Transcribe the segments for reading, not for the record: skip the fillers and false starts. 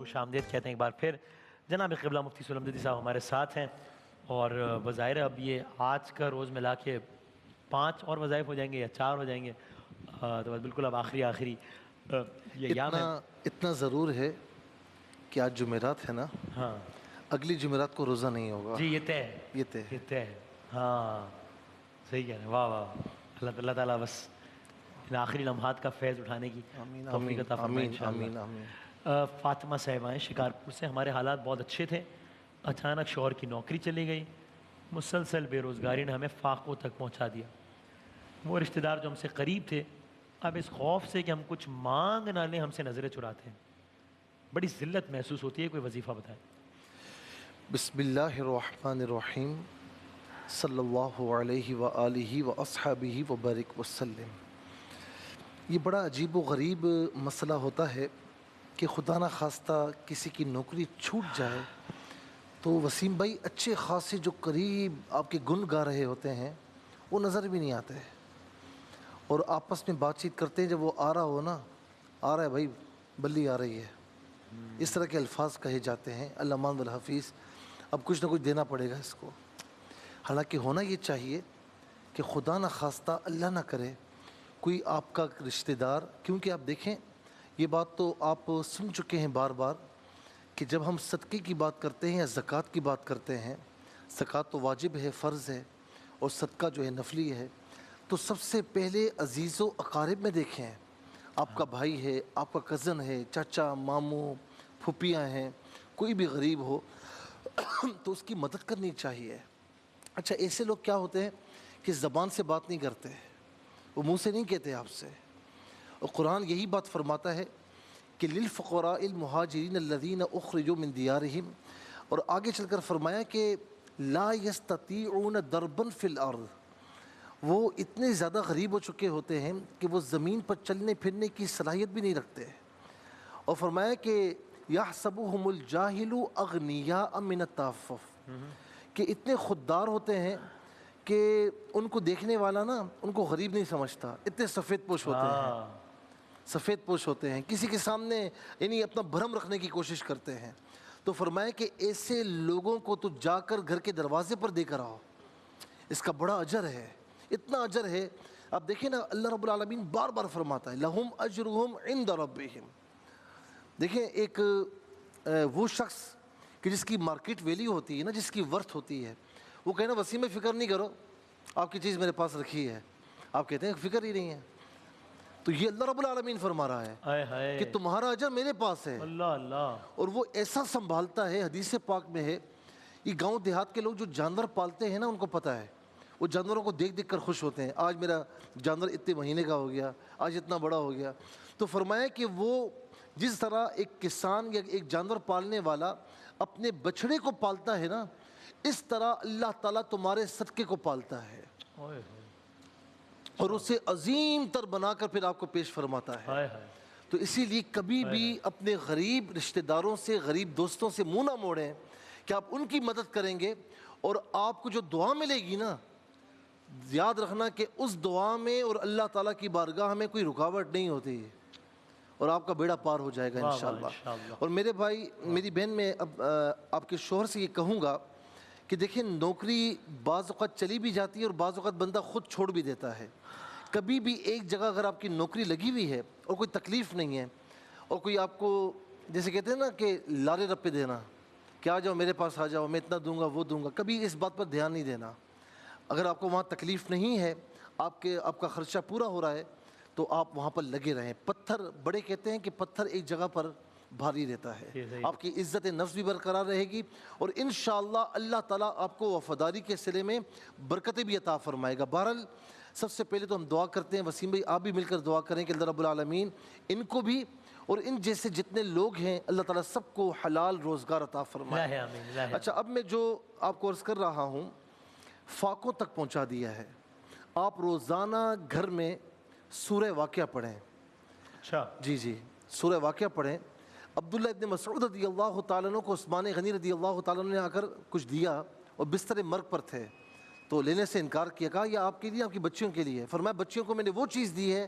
خوش آمدید کہتے ہیں ایک بار پھر. جناب قبلہ مفتی سلیم دیدی صاحب ہمارے ساتھ ہیں اور بظاہر اب یہ آج کا روز ملا کے 5 اور وظائف ہو جائیں گے یا 4 ہو جائیں گے, تو بالکل اب آخری یہ ایام ہے. اتنا ضرور ہے کہ آج جمعرات ہے نا, ہاں اگلی جمعرات کو روزہ نہیں ہوگا. جی, یہ طے ہے, یہ طے ہے. یہ طے ہے. ہاں صحیح کہہ رہے ہیں. واہ واہ, اللہ تعالیٰ بس ان آخری لمحات کا فیض اٹھانے کی آمین توفیق آمین عطا فرمائے آمین انشاءاللہ. آمین آمین. فاطمہ صاحبہ ہیں شکارپور سے. ہمارے حالات بہت اچھے تھے, اچانک شوہر کی نوکری چلی گئی, مسلسل بے روزگاری نے ہمیں فاقوں تک پہنچا دیا. وہ رشتہ دار جو ہم سے قریب تھے اب اس خوف سے کہ ہم کچھ مانگ نہ لیں ہم سے نظریں چراتے ہیں. بڑی ذلت محسوس ہوتی ہے. کوئی وظیفہ بتائیں. بسم اللہ الرحمن الرحیم, صلی اللہ علیہ وآلہ واصحابہ وبارک وسلم. یہ بڑا عجیب و غریب مسئلہ ہوتا ہے کہ خدا نہ خواستہ کسی کی نوکری چھوٹ جائے تو وسیم بھائی اچھے خاصے جو قریب آپ کے گن گا رہے ہوتے ہیں وہ نظر بھی نہیں آتے, اور آپس میں بات چیت کرتے ہیں جب وہ آ رہا ہو نا, آ رہا ہے بھائی, بلی آ رہی ہے, اس طرح کے الفاظ کہے جاتے ہیں. الامان والحفیظ, اب کچھ نہ کچھ دینا پڑے گا اس کو. حالانکہ ہونا یہ چاہیے کہ خدا نہ خواستہ اللہ نہ کرے کوئی آپ کا رشتہ دار, کیونکہ آپ دیکھیں یہ بات تو آپ سن چکے ہیں بار بار کہ جب ہم صدقے کی بات کرتے ہیں یا زکوٰۃ کی بات کرتے ہیں, زکوٰۃ تو واجب ہے, فرض ہے, اور صدقہ جو ہے نفلی ہے, تو سب سے پہلے عزیز و اقارب میں دیکھیں, آپ کا بھائی ہے, آپ کا کزن ہے, چاچا ماموں پھوپھیاں ہیں, کوئی بھی غریب ہو تو اس کی مدد کرنی چاہیے. اچھا, ایسے لوگ کیا ہوتے ہیں کہ زبان سے بات نہیں کرتے, وہ منہ سے نہیں کہتے آپ سے, اور قرآن یہی بات فرماتا ہے کہ للفقراء المہاجرین الذین اخرجوا من دیارہم, اور آگے چل کر فرمایا کہ لا یستطیعون ضربا فی الارض, وہ اتنے زیادہ غریب ہو چکے ہوتے ہیں کہ وہ زمین پر چلنے پھرنے کی صلاحیت بھی نہیں رکھتے. اور فرمایا کہ یحسبهم الجاہل اغنیاء من التعفف, کہ اتنے خوددار ہوتے ہیں کہ ان کو دیکھنے والا نا ان کو غریب نہیں سمجھتا, اتنے سفید پوش ہوتے ہیں, سفید پوش ہوتے ہیں, کسی کے سامنے یعنی اپنا بھرم رکھنے کی کوشش کرتے ہیں. تو فرمایا کہ ایسے لوگوں کو تو جا کر گھر کے دروازے پر دے کر آؤ, اس کا بڑا اجر ہے, اتنا اجر ہے. آپ دیکھیں نا اللہ رب العالمین بار بار فرماتا ہے لہم اجرہم عند ربہم. دیکھیں ایک وہ شخص کہ جس کی مارکیٹ ویلیو ہوتی ہے نا, جس کی ورتھ ہوتی ہے, وہ کہنا وسیم فکر نہیں کرو, آپ کی چیز میرے پاس رکھی ہے, آپ کہتے ہیں فکر ہی نہیں ہے. تو یہ اللہ رب العالمین فرما رہا ہے کہ تمہارا اجر میرے پاس ہے. اللہ اللہ. اور وہ ایسا سنبھالتا ہے, حدیث پاک میں ہے, یہ گاؤں دیہات کے لوگ جو جانور پالتے ہیں نا ان کو پتہ ہے, وہ جانوروں کو دیکھ دیکھ کر خوش ہوتے ہیں, آج میرا جانور اتنے مہینے کا ہو گیا, آج اتنا بڑا ہو گیا. تو فرمایا کہ وہ جس طرح ایک کسان یا ایک جانور پالنے والا اپنے بچھڑے کو پالتا ہے نا, اس طرح اللہ تعالیٰ تمہارے صدقے کو پالتا ہے اور اسے عظیم تر بنا کر پھر آپ کو پیش فرماتا ہے. تو اسی لیے کبھی بھی اپنے غریب رشتہ داروں سے, غریب دوستوں سے منہ نہ موڑیں کہ آپ ان کی مدد کریں گے, اور آپ کو جو دعا ملے گی نا, یاد رکھنا کہ اس دعا میں اور اللہ تعالیٰ کی بارگاہ میں کوئی رکاوٹ نہیں ہوتی, اور آپ کا بیڑا پار ہو جائے گا انشاءاللہ. اور میرے بھائی میری بہن, میں اب آپ کے شوہر سے یہ کہوں گا کہ دیکھیں نوکری بعض اوقات چلی بھی جاتی ہے اور بعض اوقات بندہ خود چھوڑ بھی دیتا ہے. کبھی بھی ایک جگہ اگر آپ کی نوکری لگی ہوئی ہے اور کوئی تکلیف نہیں ہے, اور کوئی آپ کو جیسے کہتے ہیں نا کہ لارے رپے دینا کہ آ جاؤ میرے پاس آ جاؤ, میں اتنا دوں گا وہ دوں گا, کبھی اس بات پر دھیان نہیں دینا. اگر آپ کو وہاں تکلیف نہیں ہے, آپ کا خرچہ پورا ہو رہا ہے, تو آپ وہاں پر لگے رہیں. پتھر بڑے کہتے ہیں کہ پتھر ایک جگہ پر بھاری رہتا ہے, آپ کی عزت نفس بھی برقرار رہے گی, اور انشاءاللہ اللہ تعالیٰ آپ کو وفاداری کے صلے میں برکتیں بھی عطا فرمائے گا. بہرحال سب سے پہلے تو ہم دعا کرتے ہیں, وسیم بھائی آپ بھی مل کر دعا کریں کہ اللہ رب العالمین ان کو بھی اور ان جیسے جتنے لوگ ہیں اللہ تعالیٰ سب کو حلال روزگار عطا فرمائے. اچھا, اب میں جو آپ کو عرض کر رہا ہوں فاقوں تک پہنچا دیا ہے. آپ روزانہ گھر میں سورہ واقعہ پڑھیں. اچھا جی, سورہ واقعہ پڑھیں. عبداللہ ابن مسعود رضی اللہ تعالیٰ عنہ کو عثمان غنی رضی اللہ تعالیٰ عنہ نے آ کر کچھ دیا, اور بستر مرگ پر تھے, تو لینے سے انکار کیا. کہا یہ آپ کے لیے, آپ کی بچیوں کے لیے. فرمایا بچیوں کو میں نے وہ چیز دی ہے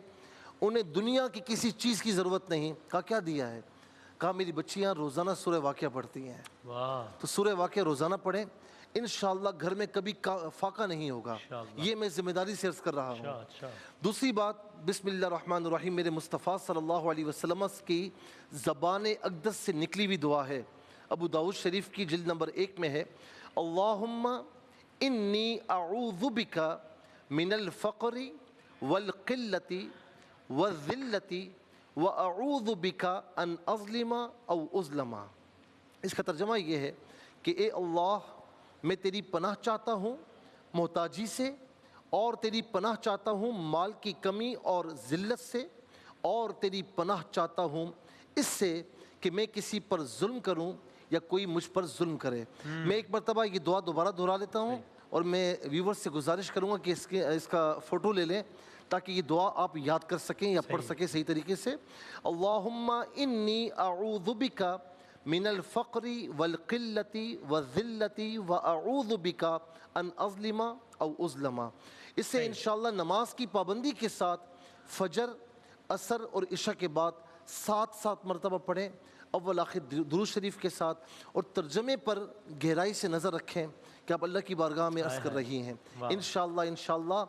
انہیں دنیا کی کسی چیز کی ضرورت نہیں. کہا کیا دیا ہے؟ کہا میری بچیاں روزانہ سورہ واقعہ پڑھتی ہیں، واہ تو سورہ واقعہ روزانہ پڑھیں، انشاءاللہ گھر میں کبھی فاقہ نہیں ہوگا۔ انشاءاللہ۔ یہ میں ذمہ داری سے عرض کر رہا ہوں۔ اچھا دوسری بات، بسم اللہ الرحمن الرحیم میرے مصطفیٰ صلی اللہ علیہ وسلم کی زبان اقدس سے نکلی ہوئی دعا ہے، ابو داؤد شریف کی جلد نمبر 1 میں ہے، اللہم انی اعوذ بک من الفقر والقلۃ والذلۃ واعوذ بک ان اظلم او اظلم۔ اس کا ترجمہ یہ ہے کہ اے اللہ میں تیری پناہ چاہتا ہوں محتاجی سے، اور تیری پناہ چاہتا ہوں مال کی کمی اور ذلت سے، اور تیری پناہ چاہتا ہوں اس سے کہ میں کسی پر ظلم کروں یا کوئی مجھ پر ظلم کرے۔ میں ایک مرتبہ یہ دعا دوبارہ دہرا لیتا ہوں، اور میں ویورز سے گزارش کروں گا کہ اس کا فوٹو لے لیں تاکہ یہ دعا آپ یاد کر سکیں یا پڑھ سکیں صحیح طریقے سے۔ اللہم انی اعوذ بک من الفقر والقلۃ والذلۃ واعوذ بک ان اظلم او اظلم۔ اس سے انشاءاللہ نماز کی پابندی کے ساتھ فجر، عصر اور عشاء کے بعد 7 مرتبہ پڑھیں، اول آخر درود شریف کے ساتھ، اور ترجمے پر گہرائی سے نظر رکھیں کہ آپ اللہ کی بارگاہ میں عرض کر رہی ہیں۔ انشاءاللہ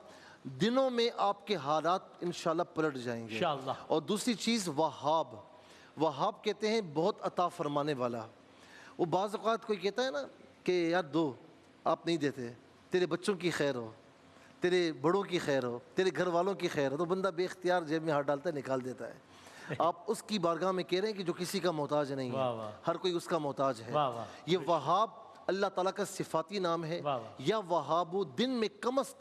دنوں میں آپ کے حالات انشاءاللہ پلٹ جائیں گے۔ انشاءاللہ۔ اور دوسری چیز، وہاب کہتے ہیں بہت عطا فرمانے والا۔ وہ بعض اوقات کوئی کہتا ہے نا کہ یار دو، آپ نہیں دیتے، تیرے بچوں کی خیر ہو، تیرے بڑوں کی خیر ہو، تیرے گھر والوں کی خیر ہو، تو بندہ بے اختیار جیب میں ہاتھ ڈالتا ہے، نکال دیتا ہے۔ آپ اس کی بارگاہ میں کہہ رہے ہیں کہ جو کسی کا محتاج نہیں ہے، ہر کوئی اس کا محتاج ہے۔ یہ وہاب اللہ تعالیٰ کا صفاتی نام ہے۔ یا وہاب دن میں کم از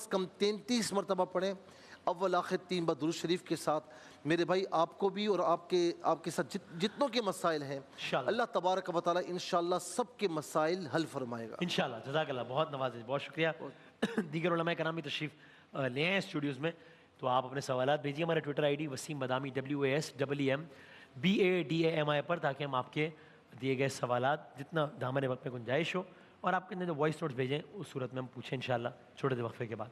کم 33 مرتبہ پڑھیں، اول آخر 3 بار درود شریف کے ساتھ۔ میرے بھائی آپ کو بھی اور آپ کے ساتھ جتنوں کے مسائل ہیں، اللہ تبارک و تعالیٰ انشاءاللہ سب کے مسائل حل فرمائے گا انشاءاللہ۔ جزاک اللہ، بہت نوازش، بہت شکریہ۔ دیگر علماء کرام بھی تشریف لے آئے اسٹوڈیوز میں، تو آپ اپنے سوالات بھیجیے ہمارے Twitter I D Waseem Badami WASEEMBADAMI پر، تاکہ ہم آپ کے دیے گئے سوالات جتنا دامن وقت میں گنجائش ہو، اور آپ کے اندر جو وائس نوٹس بھیجیں اس صورت میں ہم پوچھیں انشاءاللہ چھوٹے سے وقفے کے بعد۔